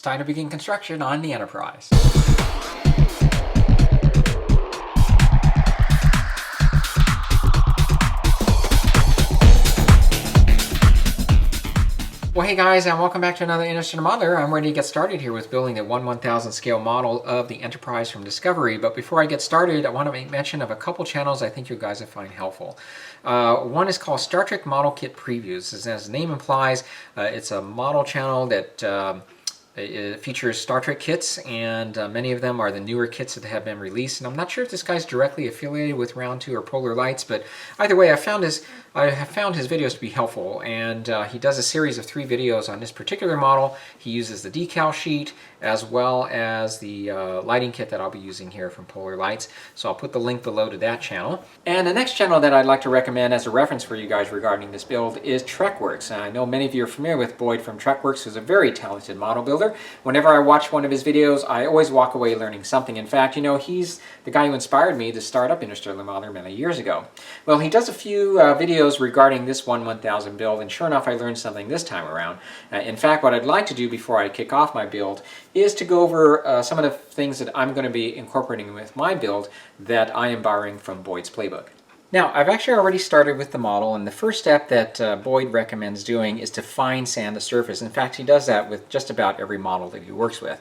time to begin construction on the Enterprise. Well, hey guys, and welcome back to another Interesting Modeler. I'm ready to get started here with building the 1/1000 scale model of the Enterprise from Discovery. But before I get started, I want to make mention of a couple channels I think you guys will find helpful. One is called Star Trek Model Kit Previews. As the name implies, it's a model channel that it features Star Trek kits, and many of them are the newer kits that have been released. And I'm not sure if this guy's directly affiliated with Round 2 or Polar Lights, but either way, I have found his videos to be helpful. And he does a series of 3 videos on this particular model. He uses the decal sheet as well as the lighting kit that I'll be using here from Polar Lights. So I'll put the link below to that channel. And the next channel that I'd like to recommend as a reference for you guys regarding this build is TrekWorks. And I know many of you are familiar with Boyd from TrekWorks, who's a very talented model builder. Whenever I watch one of his videos, I always walk away learning something. In fact, you know, he's the guy who inspired me to start up Interstellar Modeler many years ago. Well, he does a few videos regarding this 1/1000 build, and sure enough, I learned something this time around. In fact, what I'd like to do before I kick off my build is to go over some of the things that I'm going to be incorporating with my build that I am borrowing from Boyd's playbook. Now, I've actually already started with the model, and the first step that Boyd recommends doing is to fine sand the surface. In fact, he does that with just about every model that he works with.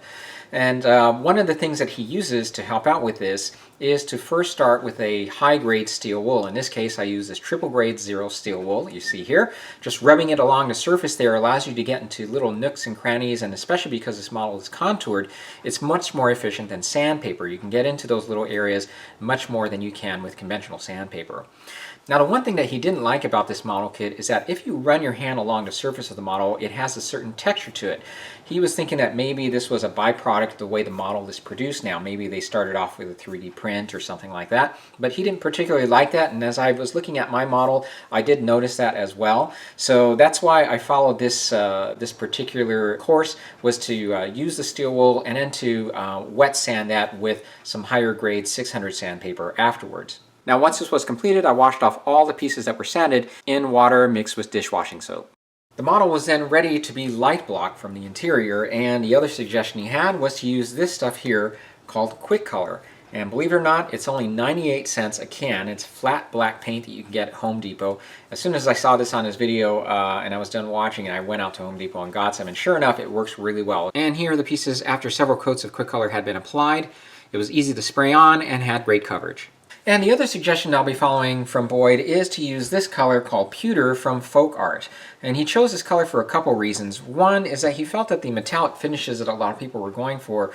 And one of the things that he uses to help out with this is to first start with a high-grade steel wool. In this case, I use this triple grade 0 steel wool you see here. Just rubbing it along the surface there allows you to get into little nooks and crannies, and especially because this model is contoured, it's much more efficient than sandpaper. You can get into those little areas much more than you can with conventional sandpaper. Now, the one thing that he didn't like about this model kit is that if you run your hand along the surface of the model, it has a certain texture to it. He was thinking that maybe this was a byproduct of the way the model is produced now. Maybe they started off with a 3D print or something like that, but he didn't particularly like that, and as I was looking at my model, I did notice that as well. So that's why I followed this this particular course, was to use the steel wool and then to wet sand that with some higher grade 600 sandpaper afterwards. Now, once this was completed, I washed off all the pieces that were sanded in water mixed with dishwashing soap. The model was then ready to be light blocked from the interior, and the other suggestion he had was to use this stuff here called Quick Color. And believe it or not, it's only 98 cents a can. It's flat black paint that you can get at Home Depot. As soon as I saw this on his video and I was done watching, I went out to Home Depot and got some, and sure enough, it works really well. And here are the pieces after several coats of Quick Color had been applied. It was easy to spray on and had great coverage. And the other suggestion I'll be following from Boyd is to use this color called Pewter from Folk Art. And he chose this color for a couple reasons. One is that he felt that the metallic finishes that a lot of people were going for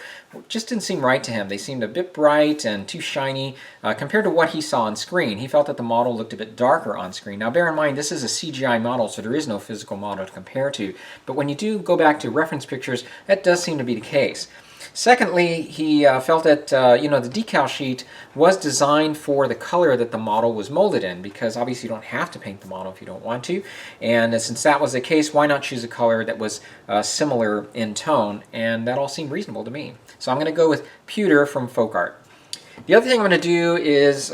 just didn't seem right to him. They seemed a bit bright and too shiny compared to what he saw on screen. He felt that the model looked a bit darker on screen. Now bear in mind, this is a CGI model, so there is no physical model to compare to. But when you do go back to reference pictures, that does seem to be the case. Secondly, he felt that you know, the decal sheet was designed for the color that the model was molded in, because obviously you don't have to paint the model if you don't want to. And since that was the case, why not choose a color that was similar in tone? And that all seemed reasonable to me. So I'm going to go with Pewter from Folk Art. The other thing I'm going to do is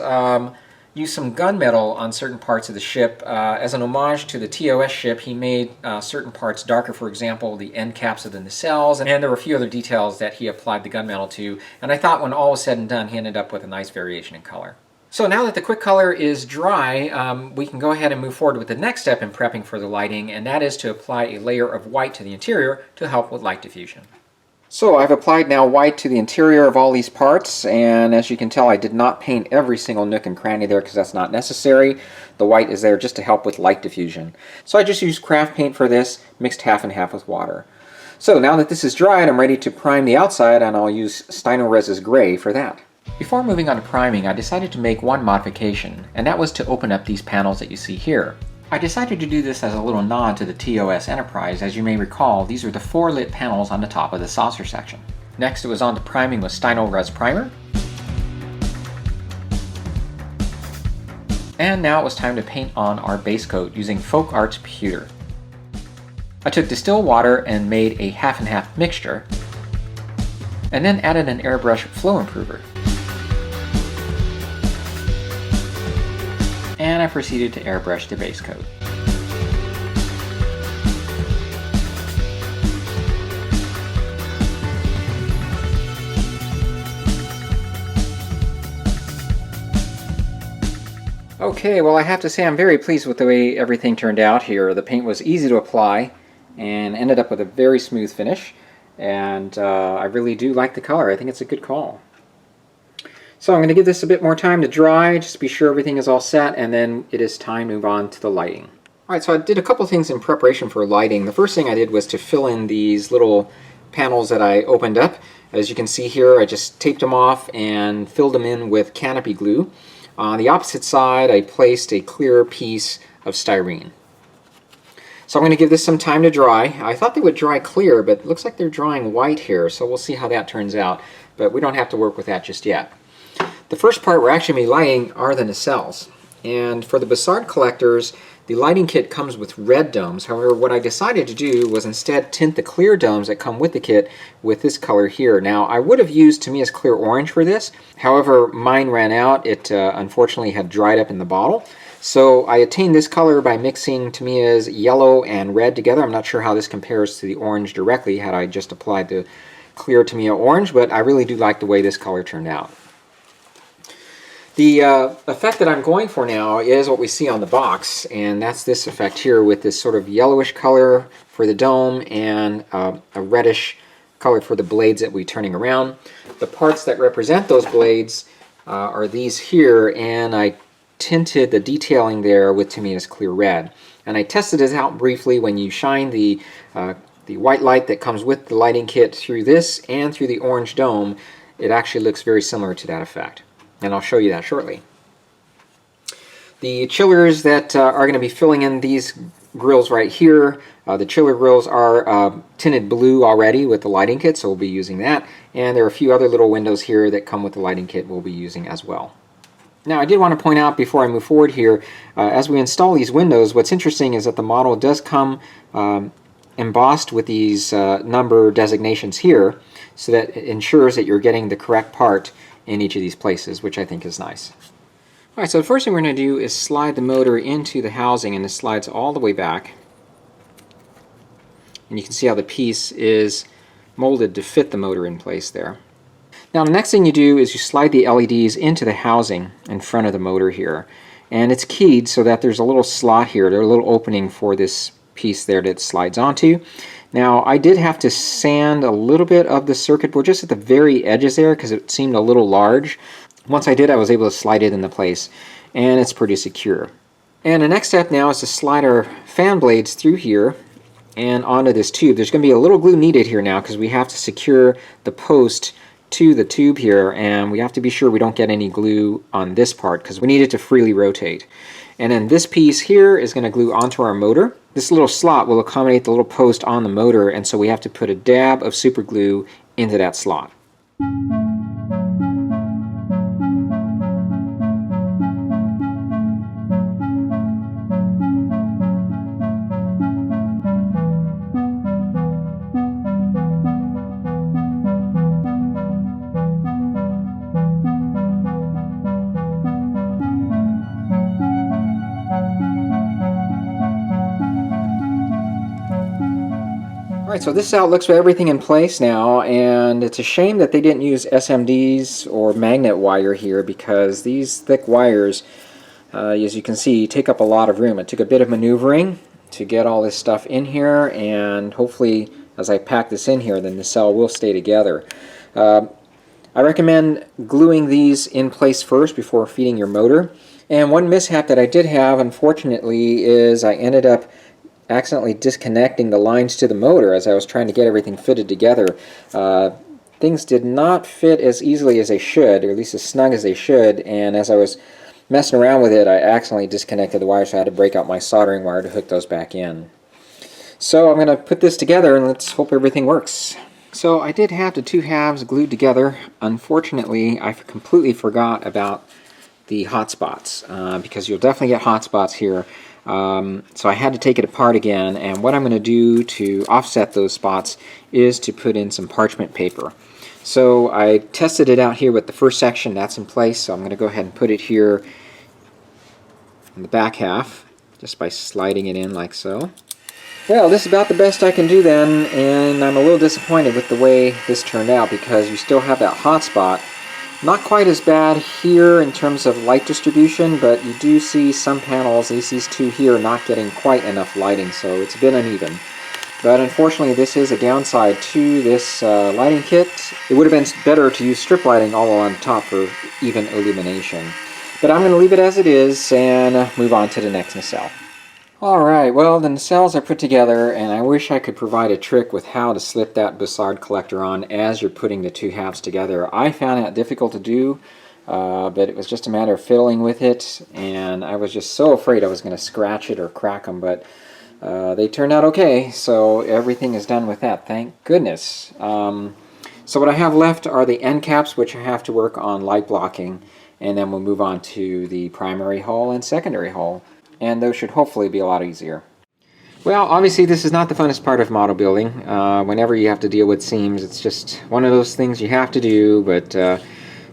use some gunmetal on certain parts of the ship. As an homage to the TOS ship, he made certain parts darker, for example, the end caps of the nacelles, and there were a few other details that he applied the gunmetal to, and I thought when all was said and done, he ended up with a nice variation in color. So now that the Quick Color is dry, we can go ahead and move forward with the next step in prepping for the lighting, and that is to apply a layer of white to the interior to help with light diffusion. So I've applied now white to the interior of all these parts, and as you can tell, I did not paint every single nook and cranny there because that's not necessary. The white is there just to help with light diffusion. So I just used craft paint for this, mixed half and half with water. So now that this is dried, I'm ready to prime the outside, and I'll use Stynylrez's Gray for that. Before moving on to priming, I decided to make one modification, and that was to open up these panels that you see here. I decided to do this as a little nod to the TOS Enterprise. As you may recall, these are the 4 lit panels on the top of the saucer section. Next, it was on to priming with Stynylrez primer. And now it was time to paint on our base coat using Folk Art's Pewter. I took distilled water and made a half and half mixture, and then added an airbrush flow improver. And I proceeded to airbrush the base coat. Okay, well I have to say I'm very pleased with the way everything turned out here. The paint was easy to apply and ended up with a very smooth finish, and I really do like the color. I think it's a good call. So I'm going to give this a bit more time to dry, just be sure everything is all set, and then it is time to move on to the lighting. Alright, so I did a couple things in preparation for lighting. The first thing I did was to fill in these little panels that I opened up. As you can see here, I just taped them off and filled them in with canopy glue. On the opposite side, I placed a clear piece of styrene. So I'm going to give this some time to dry. I thought they would dry clear, but it looks like they're drying white here, so we'll see how that turns out. But we don't have to work with that just yet. The first part we're actually going to be lighting are the nacelles. And for the Bussard collectors, the lighting kit comes with red domes. However, what I decided to do was instead tint the clear domes that come with the kit with this color here. Now, I would have used Tamiya's clear orange for this. However, mine ran out. It unfortunately had dried up in the bottle. So I attained this color by mixing Tamiya's yellow and red together. I'm not sure how this compares to the orange directly had I just applied the clear Tamiya orange, but I really do like the way this color turned out. The effect that I'm going for now is what we see on the box, and that's this effect here with this sort of yellowish color for the dome and a reddish color for the blades that we're turning around. The parts that represent those blades are these here, and I tinted the detailing there with Tamiya's clear red. And I tested this out briefly. When you shine the white light that comes with the lighting kit through this and through the orange dome, it actually looks very similar to that effect. And I'll show you that shortly. The chillers that are going to be filling in these grills right here, the chiller grills are tinted blue already with the lighting kit, so we'll be using that. And there are a few other little windows here that come with the lighting kit we'll be using as well. Now, I did want to point out before I move forward here, as we install these windows, what's interesting is that the model does come embossed with these number designations here, so that it ensures that you're getting the correct part in each of these places, which I think is nice. Alright, so the first thing we're going to do is slide the motor into the housing, and it slides all the way back. And you can see how the piece is molded to fit the motor in place there. Now the next thing you do is you slide the LEDs into the housing in front of the motor here. And it's keyed so that there's a little slot here, there's a little opening for this piece there that it slides onto. Now, I did have to sand a little bit of the circuit board just at the very edges there because it seemed a little large. Once I did, I was able to slide it into place, and it's pretty secure. And the next step now is to slide our fan blades through here and onto this tube. There's going to be a little glue needed here now because we have to secure the post to the tube here, and we have to be sure we don't get any glue on this part because we need it to freely rotate. And then this piece here is going to glue onto our motor. This little slot will accommodate the little post on the motor, and so we have to put a dab of super glue into that slot. Alright, so this is how it looks with everything in place now, and it's a shame that they didn't use SMDs or magnet wire here because these thick wires, as you can see, take up a lot of room. It took a bit of maneuvering to get all this stuff in here, and hopefully as I pack this in here, the nacelle will stay together. I recommend gluing these in place first before feeding your motor. And one mishap that I did have, unfortunately, is I ended up accidentally disconnecting the lines to the motor as I was trying to get everything fitted together. Things did not fit as easily as they should, or at least as snug as they should, and as I was messing around with it, I accidentally disconnected the wires, so I had to break out my soldering wire to hook those back in. So I'm going to put this together and let's hope everything works. So I did have the two halves glued together. Unfortunately, I completely forgot about the hot spots, because you'll definitely get hot spots here. So I had to take it apart again, and what I'm going to do to offset those spots is to put in some parchment paper. So I tested it out here with the first section, that's in place, so I'm going to go ahead and put it here in the back half, just by sliding it in like so. Well, this is about the best I can do then, and I'm a little disappointed with the way this turned out because you still have that hot spot Not quite as bad here in terms of light distribution, but you do see some panels, at least these two here, not getting quite enough lighting, so it's a bit uneven. But unfortunately, this is a downside to this lighting kit. It would have been better to use strip lighting all on top for even illumination. But I'm going to leave it as it is and move on to the next nacelle. Alright, well, the nacelles are put together, and I wish I could provide a trick with how to slip that Bussard collector on as you're putting the two halves together. I found that difficult to do, but it was just a matter of fiddling with it, and I was just so afraid I was going to scratch it or crack them, but they turned out okay, so everything is done with that, thank goodness. So what I have left are the end caps, which I have to work on light blocking, and then we'll move on to the primary hull and secondary hull. And those should hopefully be a lot easier. Well, obviously this is not the funnest part of model building. Whenever you have to deal with seams, it's just one of those things you have to do, but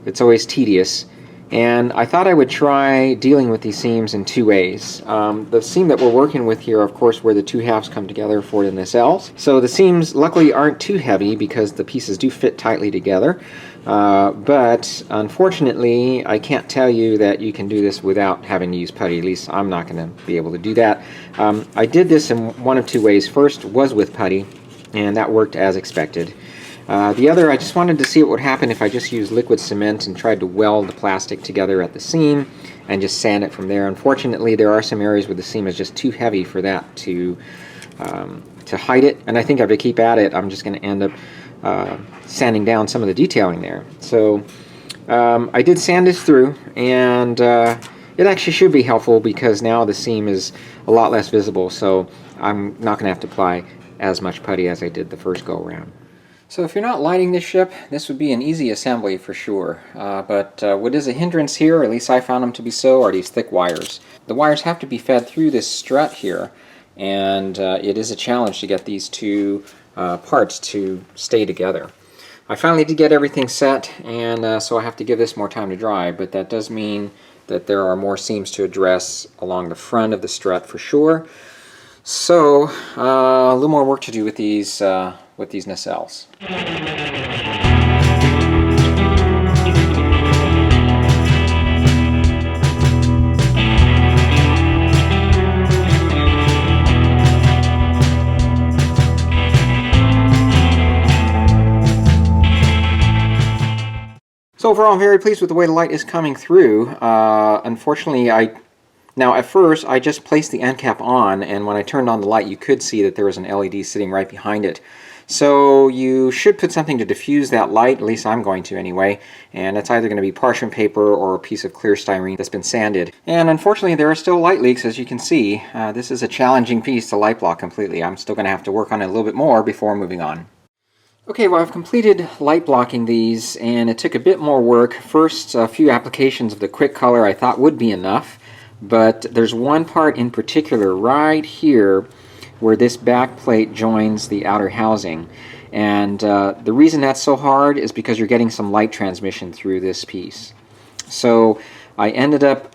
it's always tedious. And I thought I would try dealing with these seams in two ways. The seam that we're working with here, of course, where the two halves come together for the nacelles. So the seams luckily aren't too heavy because the pieces do fit tightly together. But unfortunately, I can't tell you that you can do this without having to use putty. At least I'm not going to be able to do that. I did this in one of two ways. First was with putty, and that worked as expected. The other, I just wanted to see what would happen if I just used liquid cement and tried to weld the plastic together at the seam and just sand it from there. Unfortunately, there are some areas where the seam is just too heavy for that to hide it, and I think if I keep at it, I'm just going to end up sanding down some of the detailing there. So I did sand this through, and it actually should be helpful because now the seam is a lot less visible, so I'm not going to have to apply as much putty as I did the first go around. So if you're not lighting this ship, this would be an easy assembly for sure. But what is a hindrance here, or at least I found them to be so, are these thick wires. The wires have to be fed through this strut here, and it is a challenge to get these two parts to stay together. I finally did get everything set, and so I have to give this more time to dry, but that does mean that there are more seams to address along the front of the strut for sure. So a little more work to do with these nacelles. So overall, I'm very pleased with the way the light is coming through. Unfortunately, now at first I just placed the end cap on, and when I turned on the light you could see that there was an LED sitting right behind it. So you should put something to diffuse that light, at least I'm going to anyway, and it's either going to be parchment paper or a piece of clear styrene that's been sanded. And unfortunately there are still light leaks, as you can see. This is a challenging piece to light block completely. I'm still going to have to work on it a little bit more before moving on. Okay, well, I've completed light blocking these, and it took a bit more work. First, a few applications of the quick color I thought would be enough, but there's one part in particular right here where this back plate joins the outer housing, and the reason that's so hard is because you're getting some light transmission through this piece. So I ended up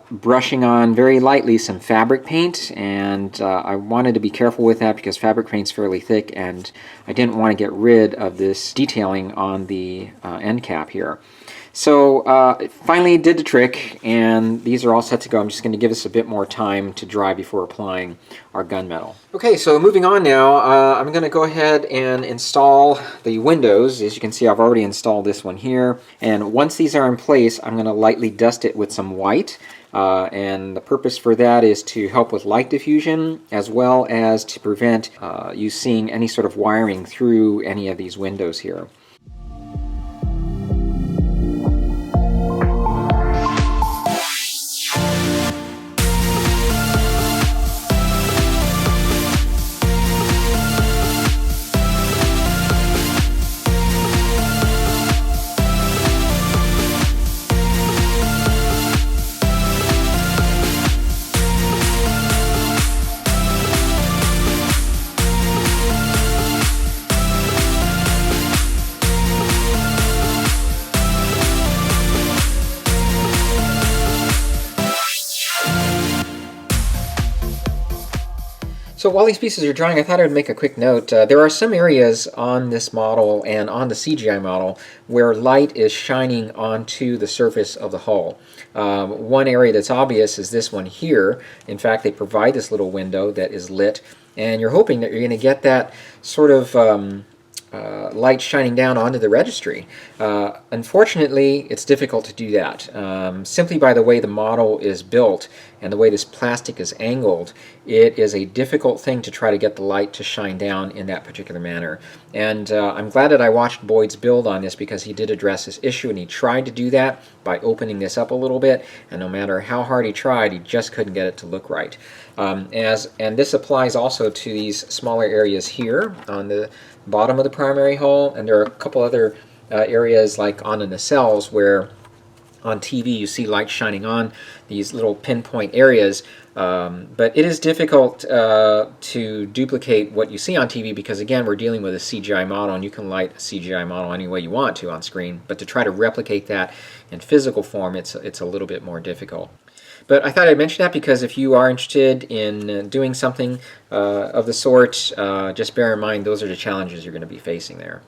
brushing on very lightly some fabric paint, and I wanted to be careful with that because fabric paint's fairly thick, and I didn't want to get rid of this detailing on the end cap here. So it finally did the trick, and these are all set to go. I'm just going to give this a bit more time to dry before applying our gunmetal. Okay, so moving on now, I'm going to go ahead and install the windows. As you can see, I've already installed this one here, and once these are in place, I'm going to lightly dust it with some white. And the purpose for that is to help with light diffusion, as well as to prevent you seeing any sort of wiring through any of these windows here. So while these pieces are drying, I thought I would make a quick note. There are some areas on this model and on the CGI model where light is shining onto the surface of the hull. One area that's obvious is this one here. In fact, they provide this little window that is lit, and you're hoping that you're going to get that sort of light shining down onto the registry. Unfortunately, it's difficult to do that. Simply by the way the model is built and the way this plastic is angled, it is a difficult thing to try to get the light to shine down in that particular manner. And I'm glad that I watched Boyd's build on this, because he did address this issue, and he tried to do that by opening this up a little bit, and no matter how hard he tried, he just couldn't get it to look right. And this applies also to these smaller areas here on the bottom of the primary hull, and there are a couple other areas like on the nacelles where on TV you see light shining on these little pinpoint areas, but it is difficult to duplicate what you see on TV, because again, we're dealing with a CGI model, and you can light a CGI model any way you want to on screen, but to try to replicate that in physical form, it's a little bit more difficult. But I thought I'd mention that because if you are interested in doing something of the sort, just bear in mind those are the challenges you're going to be facing there.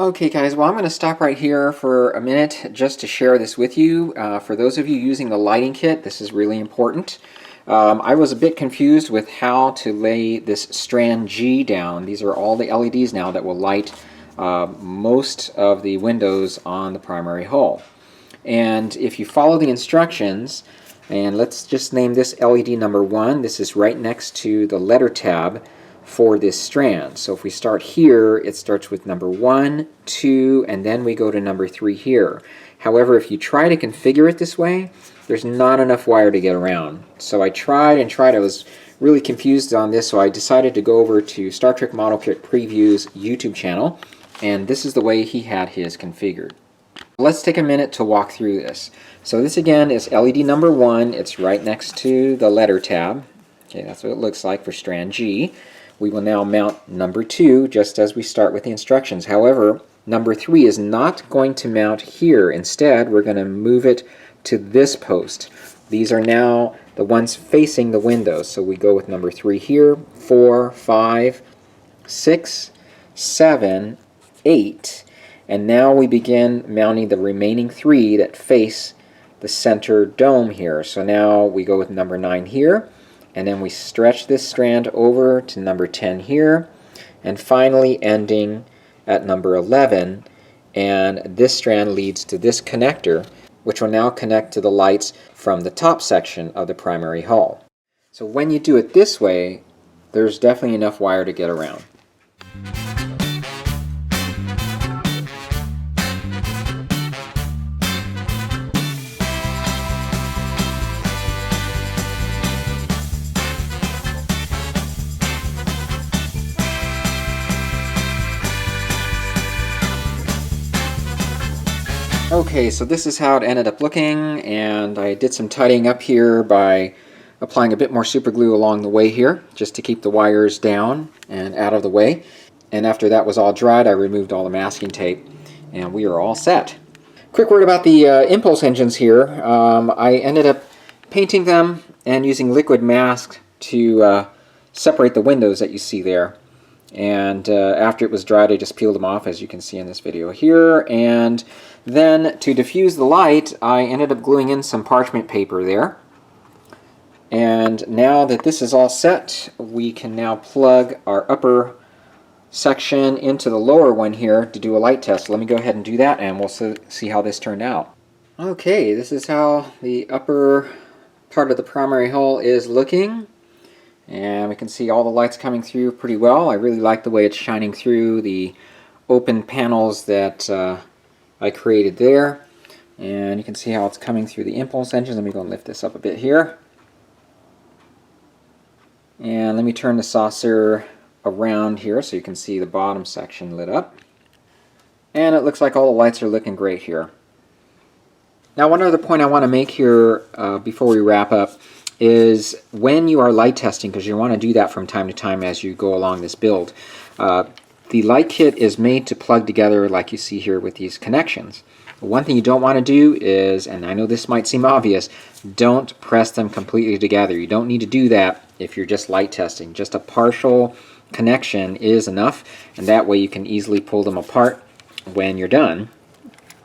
Okay guys, well I'm going to stop right here for a minute just to share this with you. For those of you using the lighting kit, this is really important. I was a bit confused with how to lay this strand G down. These are all the LEDs now that will light most of the windows on the primary hull. And if you follow the instructions, and let's just name this LED number 1, this is right next to the letter tab for this strand. So if we start here, it starts with number 1, 2, and then we go to number 3 here. However, if you try to configure it this way, there's not enough wire to get around. So I tried and tried. I was really confused on this, so I decided to go over to Star Trek Model Kit Preview's YouTube channel, and this is the way he had his configured. Let's take a minute to walk through this. So this again is LED number 1. It's right next to the letter tab. Okay, that's what it looks like for strand G. We will now mount number 2 just as we start with the instructions. However, number 3 is not going to mount here. Instead, we're going to move it to this post. These are now the ones facing the window. So we go with number 3 here, 4, 5, 6, 7, 8, and now we begin mounting the remaining 3 that face the center dome here. So now we go with number 9 here, and then we stretch this strand over to number 10 here, and finally ending at number 11, and this strand leads to this connector, which will now connect to the lights from the top section of the primary hull. So when you do it this way, there's definitely enough wire to get around. Okay, so this is how it ended up looking, and I did some tidying up here by applying a bit more super glue along the way here, just to keep the wires down and out of the way. And after that was all dried, I removed all the masking tape, and we are all set. Quick word about the impulse engines here. I ended up painting them and using liquid mask to separate the windows that you see there. And after it was dried, I just peeled them off, as you can see in this video here. And then to diffuse the light, I ended up gluing in some parchment paper there. And now that this is all set, we can now plug our upper section into the lower one here to do a light test. Let me go ahead and do that, and we'll see how this turned out. Okay, this is how the upper part of the primary hull is looking. And we can see all the lights coming through pretty well. I really like the way it's shining through the open panels that I created there. And you can see how it's coming through the impulse engine. Let me go and lift this up a bit here. And let me turn the saucer around here so you can see the bottom section lit up. And it looks like all the lights are looking great here. Now, one other point I want to make here before we wrap up is when you are light testing, because you want to do that from time to time as you go along this build, the light kit is made to plug together like you see here with these connections. One thing you don't want to do is, and I know this might seem obvious, don't press them completely together. You don't need to do that if you're just light testing. Just a partial connection is enough, and that way you can easily pull them apart when you're done.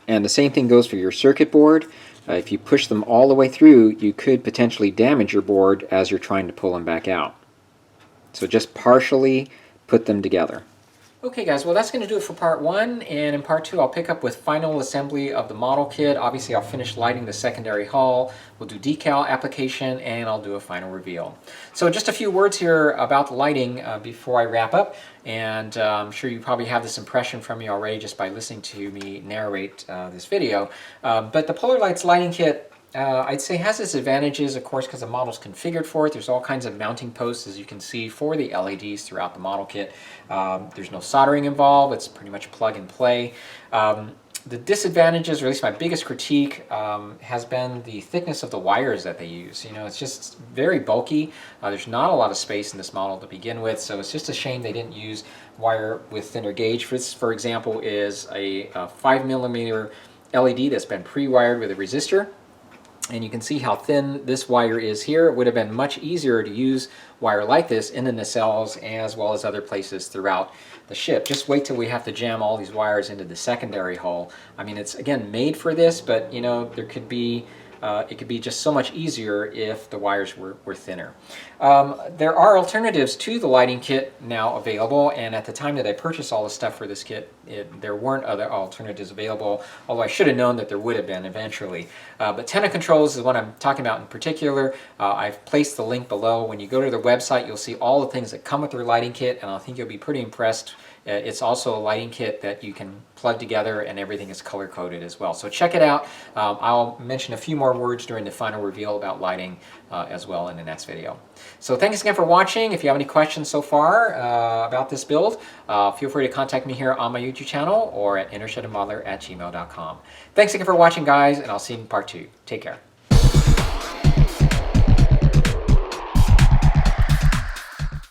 And the same thing goes for your circuit board. If you push them all the way through, you could potentially damage your board as you're trying to pull them back out. So just partially put them together. Okay guys, well that's going to do it for part 1, and in part 2 I'll pick up with final assembly of the model kit. Obviously I'll finish lighting the secondary hull, we'll do decal application, and I'll do a final reveal. So just a few words here about the lighting before I wrap up, and I'm sure you probably have this impression from me already just by listening to me narrate this video. But the Polar Lights lighting kit, I'd say has its advantages, of course, because the model's configured for it. There's all kinds of mounting posts, as you can see, for the LEDs throughout the model kit. There's no soldering involved. It's pretty much plug and play. The disadvantages, or at least my biggest critique, has been the thickness of the wires that they use. You know, it's just very bulky. There's not a lot of space in this model to begin with, so it's just a shame they didn't use wire with thinner gauge. This, for example, is a 5mm LED that's been pre-wired with a resistor. And you can see how thin this wire is here. It would have been much easier to use wire like this in the nacelles as well as other places throughout the ship. Just wait till we have to jam all these wires into the secondary hull. I mean, it's again made for this, but you know, there could be it could be just so much easier if the wires were thinner. There are alternatives to the lighting kit now available, and at the time that I purchased all the stuff for this kit, there weren't other alternatives available, although I should have known that there would have been eventually. But Tenna Controls is what I'm talking about in particular. I've placed the link below. When you go to their website, you'll see all the things that come with their lighting kit, and I think you'll be pretty impressed. It's also a lighting kit that you can plug together, and everything is color coded as well. So check it out. I'll mention a few more words during the final reveal about lighting as well in the next video. So thanks again for watching. If you have any questions so far about this build, feel free to contact me here on my YouTube channel or at intershetedmodeler@gmail.com. Thanks again for watching, guys, and I'll see you in part 2. Take care.